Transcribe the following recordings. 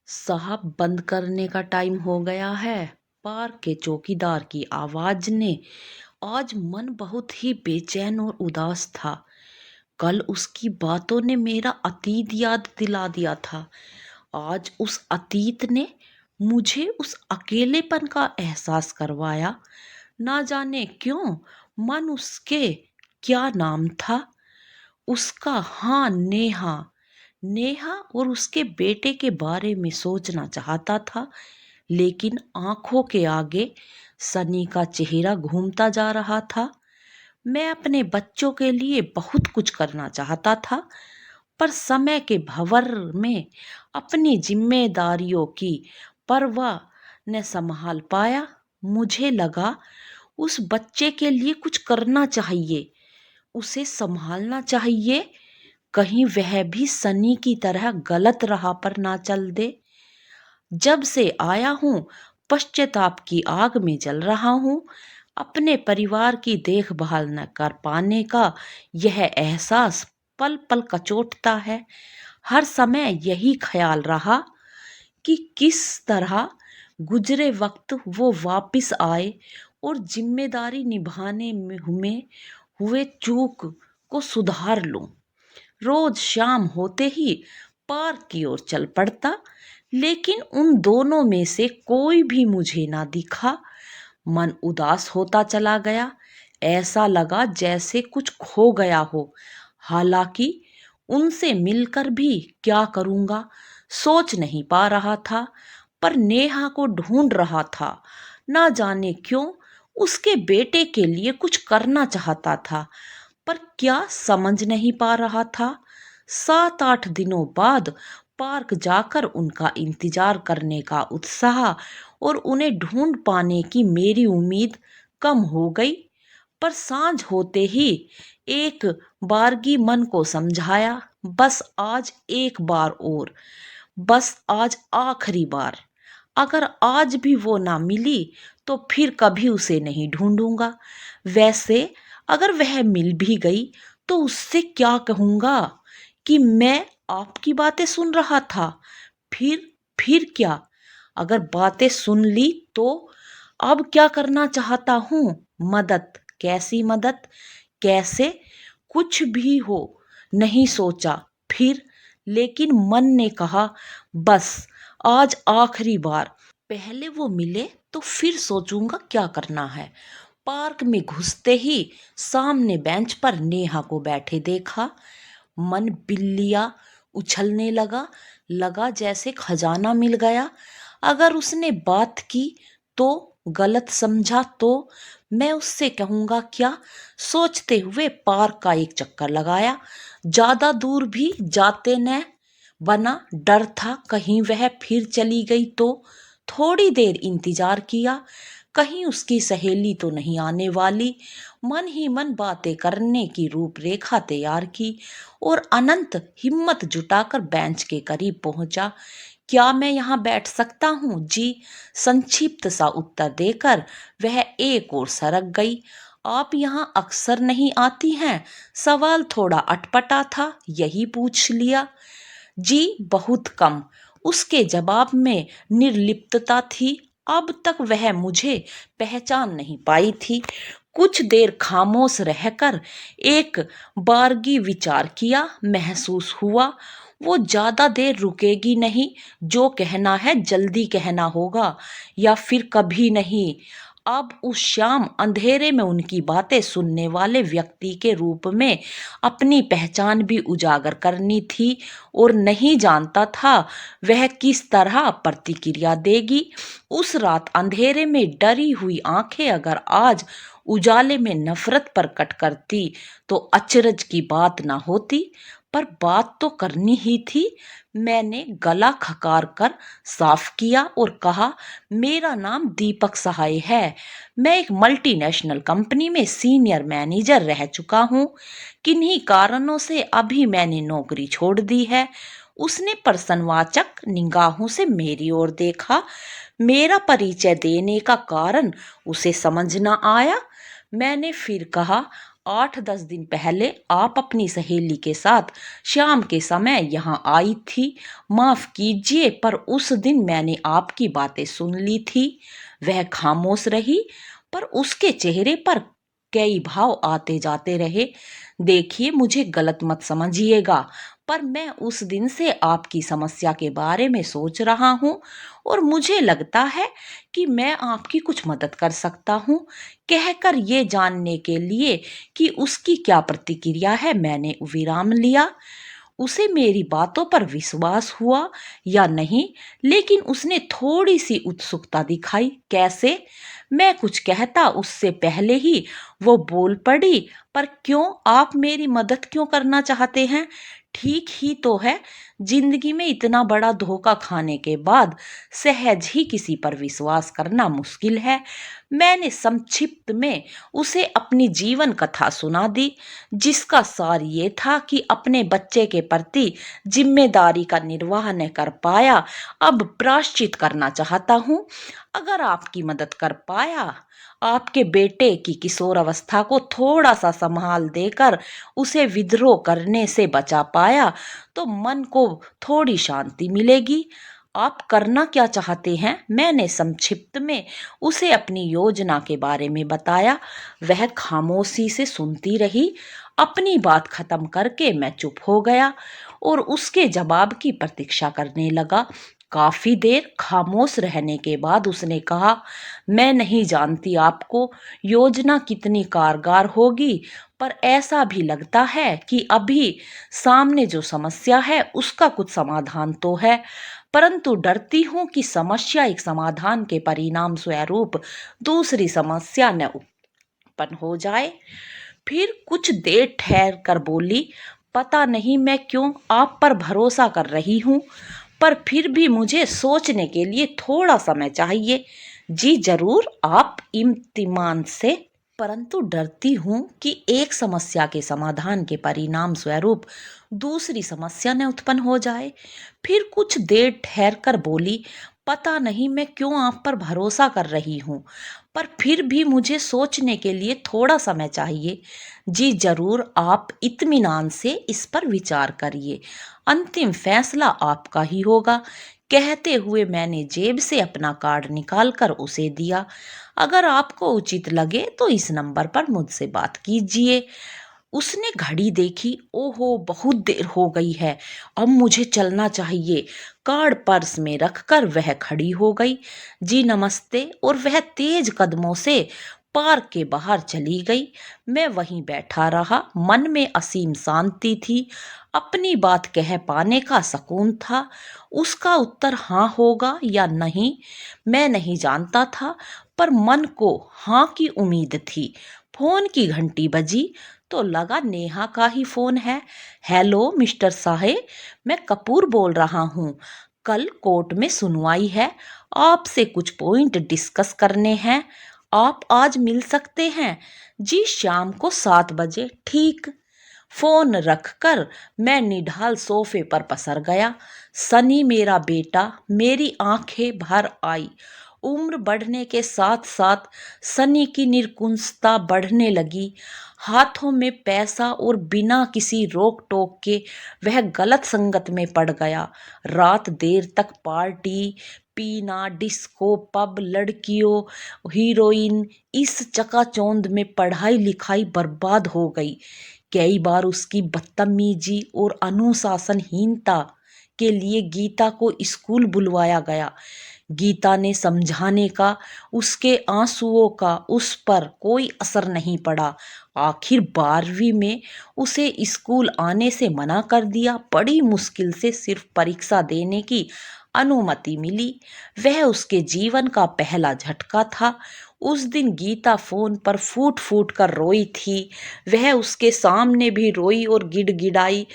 साहब, बंद करने का टाइम हो गया है। पार्क के चौकीदार की आवाज ने आज मन बहुत ही बेचैन और उदास था। कल उसकी बातों ने मेरा अतीत याद दिला दिया था। आज उस अतीत ने मुझे उस अकेलेपन का एहसास करवाया। ना जाने क्यों मन उसके क्या नाम था उसका, हाँ, नेहा। नेहा और उसके बेटे के बारे में सोचना चाहता था, लेकिन आंखों के आगे सनी का चेहरा घूमता जा रहा था। मैं अपने बच्चों के लिए बहुत कुछ करना चाहता था, पर समय के भंवर में अपनी जिम्मेदारियों की परवाह न संभाल पाया। मुझे लगा उस बच्चे के लिए कुछ करना चाहिए, उसे संभालना चाहिए। कहीं वह भी सनी की तरह गलत राह पर ना चल दे। जब से आया हूँ, पश्चाताप की आग में जल रहा हूँ। अपने परिवार की देखभाल न कर पाने का यह एहसास पल पल कचोटता है। हर समय यही ख्याल रहा कि किस तरह गुजरे वक्त वो वापस आए और जिम्मेदारी निभाने में हुए चूक को सुधार लूं। रोज शाम होते ही पार्क की ओर चल पड़ता, लेकिन उन दोनों में से कोई भी मुझे ना दिखा। मन उदास होता चला गया। ऐसा लगा जैसे कुछ खो गया हो। हालांकि उनसे मिलकर भी क्या करूंगा, सोच नहीं पा रहा था। पर नेहा को ढूंढ रहा था। ना जाने क्यों उसके बेटे के लिए कुछ करना चाहता था, पर क्या समझ नहीं पा रहा था। 7-8 दिनों बाद पार्क जाकर उनका इंतजार करने का उत्साह और उन्हें ढूंढ पाने की मेरी उम्मीद कम हो गई। पर सांझ होते ही एक बारगी मन को समझाया, बस आज एक बार और, बस आज आखिरी बार। अगर आज भी वो ना मिली तो फिर कभी उसे नहीं ढूंढूंगा। वैसे अगर वह मिल भी गई तो उससे क्या कहूंगा कि मैं आपकी बातें सुन रहा था। फिर क्या? अगर बातें सुन ली तो अब क्या करना चाहता हूँ? मदद? कैसी मदद? कैसे? कुछ भी हो, नहीं सोचा। फिर लेकिन मन ने कहा, बस आज आखिरी बार। पहले वो मिले तो फिर सोचूंगा क्या करना है। पार्क में घुसते ही सामने बेंच पर नेहा को बैठे देखा। मन बिल्लिया उछलने लगा। लगा जैसे खजाना मिल गया। अगर उसने बात की तो, गलत समझा तो मैं उससे कहूंगा क्या? सोचते हुए पार्क का एक चक्कर लगाया। ज्यादा दूर भी जाते न बना। डर था कहीं वह फिर चली गई तो। थोड़ी देर इंतजार किया, कहीं उसकी सहेली तो नहीं आने वाली। मन ही मन बातें करने की रूपरेखा तैयार की और अनंत हिम्मत जुटाकर बेंच के करीब पहुंचा। क्या मैं यहाँ बैठ सकता हूँ जी? संक्षिप्त सा उत्तर देकर वह एक और सरक गई। आप यहाँ अक्सर नहीं आती हैं? सवाल थोड़ा अटपटा था, यही पूछ लिया। जी बहुत कम। उसके जवाब में निर्लिप्तता थी। अब तक वह मुझे पहचान नहीं पाई थी। कुछ देर खामोश रहकर एक बारगी विचार किया। महसूस हुआ वो ज्यादा देर रुकेगी नहीं। जो कहना है जल्दी कहना होगा या फिर कभी नहीं। अब उस शाम अंधेरे में उनकी बातें सुनने वाले व्यक्ति के रूप में अपनी पहचान भी उजागर करनी थी और नहीं जानता था वह किस तरह प्रतिक्रिया देगी। उस रात अंधेरे में डरी हुई आंखें अगर आज उजाले में नफरत प्रकट करती तो अचरज की बात ना होती। पर बात तो करनी ही थी। मैंने गला खकार कर साफ किया और कहा, मेरा नाम दीपक सहाय है। मैं एक मल्टीनेशनल कंपनी में सीनियर मैनेजर रह चुका हूँ। किन्हीं कारणों से अभी मैंने नौकरी छोड़ दी है। उसने प्रश्नवाचक निगाहों से मेरी ओर देखा। मेरा परिचय देने का कारण उसे समझ न आया। मैंने फिर कहा, 8-10 दिन पहले आप अपनी सहेली के साथ शाम के समय यहाँ आई थी। माफ कीजिए, पर उस दिन मैंने आपकी बातें सुन ली थी। वह खामोश रही, पर उसके चेहरे पर कई भाव आते जाते रहे। देखिए, मुझे गलत मत समझिएगा, पर मैं उस दिन से आपकी समस्या के बारे में सोच रहा हूँ और मुझे लगता है कि मैं आपकी कुछ मदद कर सकता हूँ। कहकर ये जानने के लिए कि उसकी क्या प्रतिक्रिया है, मैंने विराम लिया। उसे मेरी बातों पर विश्वास हुआ या नहीं, लेकिन उसने थोड़ी सी उत्सुकता दिखाई। कैसे? मैं कुछ कहता उससे पहले ही वो बोल पड़ी, पर क्यों? आप मेरी मदद क्यों करना चाहते हैं? ठीक ही तो है, जिंदगी में इतना बड़ा धोखा खाने के बाद सहज ही किसी पर विश्वास करना मुश्किल है। मैंने संक्षिप्त में उसे अपनी जीवन कथा सुना दी, जिसका सार ये था कि अपने बच्चे के प्रति जिम्मेदारी का निर्वाह न कर पाया, अब प्रायश्चित करना चाहता हूँ। अगर आपकी मदद कर पाया, आपके बेटे की किशोर अवस्था को थोड़ा सा संभाल देकर उसे विद्रोह करने से बचा पाया, तो मन को थोड़ी शांति मिलेगी। आप करना क्या चाहते हैं? मैंने संक्षिप्त में उसे अपनी योजना के बारे में बताया। वह खामोशी से सुनती रही। अपनी बात खत्म करके मैं चुप हो गया और उसके जवाब की प्रतीक्षा करने लगा। काफी देर खामोश रहने के बाद उसने कहा, मैं नहीं जानती आपको योजना कितनी कारगर होगी, पर ऐसा भी लगता है कि अभी सामने जो समस्या है उसका कुछ समाधान तो है, परंतु डरती हूँ कि समस्या एक समाधान के परिणाम स्वरूप दूसरी समस्या न उत्पन्न हो जाए। फिर कुछ देर ठहर कर बोली, पता नहीं मैं क्यों आप पर भरोसा कर रही हूँ, पर फिर भी मुझे सोचने के लिए थोड़ा समय चाहिए। जी जरूर, आप इत्मीनान से। परंतु डरती हूँ कि एक समस्या के समाधान के परिणाम स्वरूप दूसरी समस्या न उत्पन्न हो जाए। फिर कुछ देर ठहर कर बोली, पता नहीं मैं क्यों आप पर भरोसा कर रही हूँ, पर फिर भी मुझे सोचने के लिए थोड़ा समय चाहिए। जी जरूर, आप इत्मीनान से इस पर विचार करिए, अंतिम फैसला आपका ही होगा। कहते हुए मैंने जेब से अपना कार्ड निकालकर उसे दिया। अगर आपको उचित लगे तो इस नंबर पर मुझसे बात कीजिए। उसने घड़ी देखी। ओहो, बहुत देर हो गई है, अब मुझे चलना चाहिए। कार्ड पर्स में रखकर वह खड़ी हो गई। जी नमस्ते, और वह तेज कदमों से पार्क के बाहर चली गई। मैं वहीं बैठा रहा। मन में असीम शांति थी। अपनी बात कह पाने का सुकून था। उसका उत्तर हाँ होगा या नहीं, मैं नहीं जानता था, पर मन को हाँ की उम्मीद थी। फोन की घंटी बजी तो लगा नेहा का ही फोन है। हेलो मिस्टर साहेब, मैं कपूर बोल रहा हूँ। कल कोर्ट में सुनवाई है, आपसे कुछ पॉइंट डिस्कस करने हैं। आप आज मिल सकते हैं? जी शाम को 7 बजे। ठीक। फोन रखकर मैं निढाल सोफे पर पसर गया। सनी मेरा बेटा, मेरी आंखें भर आई। उम्र बढ़ने के साथ साथ सनी की निरकुशता बढ़ने लगी। हाथों में पैसा और बिना किसी रोक टोक के वह गलत संगत में पड़ गया। रात देर तक पार्टी, पीना, डिस्को, पब, लड़कियों, हीरोइन, इस चकाचौंध में पढ़ाई लिखाई बर्बाद हो गई। कई बार उसकी बदतमीजी और अनुशासनहीनता के लिए गीता को स्कूल बुलवाया गया। गीता ने समझाने का, उसके आंसुओं का उस पर कोई असर नहीं पड़ा। आखिर 12वीं में उसे स्कूल आने से मना कर दिया। बड़ी मुश्किल से सिर्फ परीक्षा देने की अनुमति मिली। वह उसके जीवन का पहला झटका था। उस दिन गीता फोन पर फूट फूट कर रोई थी। वह उसके सामने भी रोई और गिड़गिड़ाई।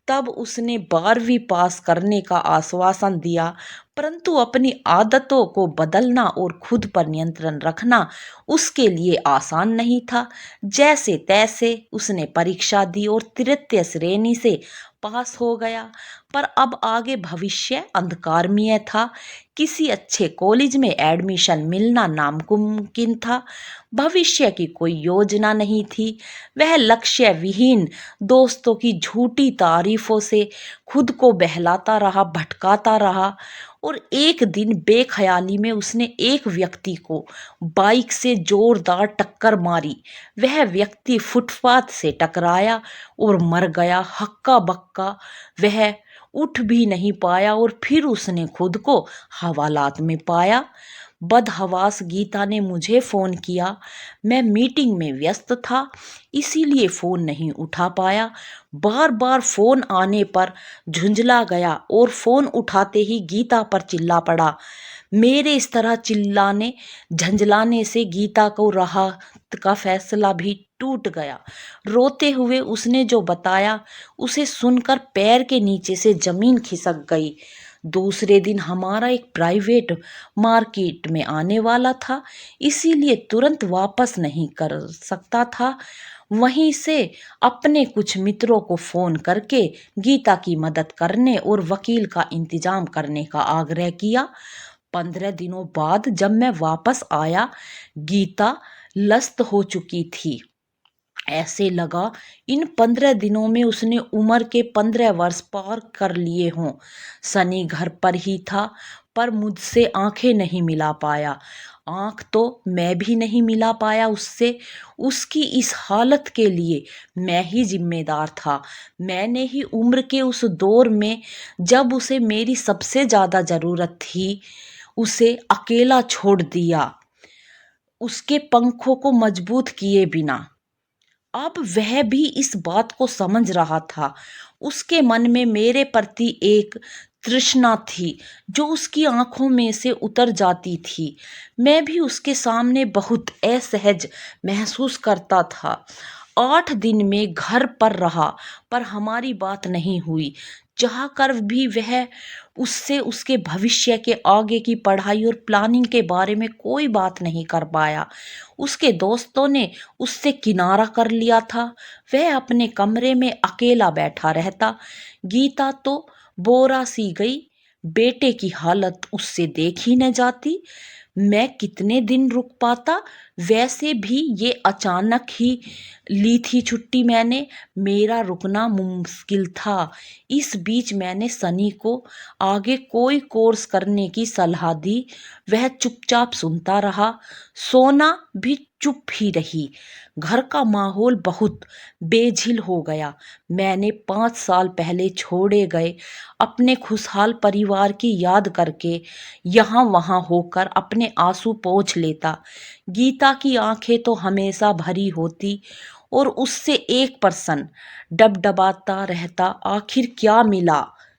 तब उसने 12वीं पास करने का आश्वासन दिया, परंतु अपनी आदतों को बदलना और खुद पर नियंत्रण रखना उसके लिए आसान नहीं था। जैसे तैसे उसने परीक्षा दी और तृतीय श्रेणी से पास हो गया, पर अब आगे भविष्य अंधकारमय था। किसी अच्छे कॉलेज में एडमिशन मिलना नामुमकिन था। भविष्य की कोई योजना नहीं थी। वह लक्ष्य विहीन दोस्तों की झूठी तारीफों से खुद को बहलाता रहा, भटकाता रहा। और एक दिन बेख्याली में उसने एक व्यक्ति को बाइक से जोरदार टक्कर मारी। वह व्यक्ति फुटपाथ से टकराया और मर गया हक्का बक्का। वह उठ भी नहीं पाया और फिर उसने खुद को हवालात में पाया। बदहवास गीता ने मुझे फ़ोन किया। मैं मीटिंग में व्यस्त था, इसीलिए फ़ोन नहीं उठा पाया। बार बार फ़ोन आने पर झुंझला गया और फ़ोन उठाते ही गीता पर चिल्ला पड़ा। मेरे इस तरह चिल्लाने झंझलाने से गीता को राहत का फैसला भी टूट गया। रोते हुए उसने जो बताया उसे सुनकर पैर के नीचे से जमीन खिसक गई। दूसरे दिन हमारा एक प्राइवेट मार्केट में आने वाला था, इसीलिए तुरंत वापस नहीं कर सकता था। वहीं से अपने कुछ मित्रों को फोन करके गीता की मदद करने और वकील का इंतजाम करने का आग्रह किया। 15 दिनों बाद जब मैं वापस आया, गीता लस्त हो चुकी थी। ऐसे लगा इन 15 दिनों में उसने उम्र के 15 वर्ष पार कर लिए हों। सनी घर पर ही था, पर मुझसे आंखें नहीं मिला पाया। आंख तो मैं भी नहीं मिला पाया उससे। उसकी इस हालत के लिए मैं ही जिम्मेदार था। मैंने ही उम्र के उस दौर में, जब उसे मेरी सबसे ज्यादा जरूरत थी, उसे अकेला छोड़ दिया, उसके पंखों को मजबूत किए बिना। अब वह भी इस बात को समझ रहा था। उसके मन में मेरे प्रति एक तृष्णा थी जो उसकी आंखों में से उतर जाती थी। मैं भी उसके सामने बहुत असहज महसूस करता था। 8 दिन में घर पर रहा, पर हमारी बात नहीं हुई। चाह कर भी वह उससे उसके भविष्य के आगे की पढ़ाई और प्लानिंग के बारे में कोई बात नहीं कर पाया। उसके दोस्तों ने उससे किनारा कर लिया था। वह अपने कमरे में अकेला बैठा रहता। गीता तो बोरा सी गई। बेटे की हालत उससे देखी न जाती। मैं कितने दिन रुक पाता। वैसे भी ये अचानक ही ली थी छुट्टी मैंने। मेरा रुकना मुश्किल था। इस बीच मैंने सनी को आगे कोई कोर्स करने की सलाह दी। वह चुपचाप सुनता रहा। सोना भी चुप ही रही। घर का माहौल बहुत बेझिल हो गया। मैंने 5 साल पहले छोड़े गए अपने खुशहाल परिवार की याद करके यहाँ वहाँ होकर अपने आंसू पोंछ लेता। गीता की आंखें तो हमेशा भरी होती और उससे एक प्रश्न डबडबाता रहता, आखिर क्या मिला।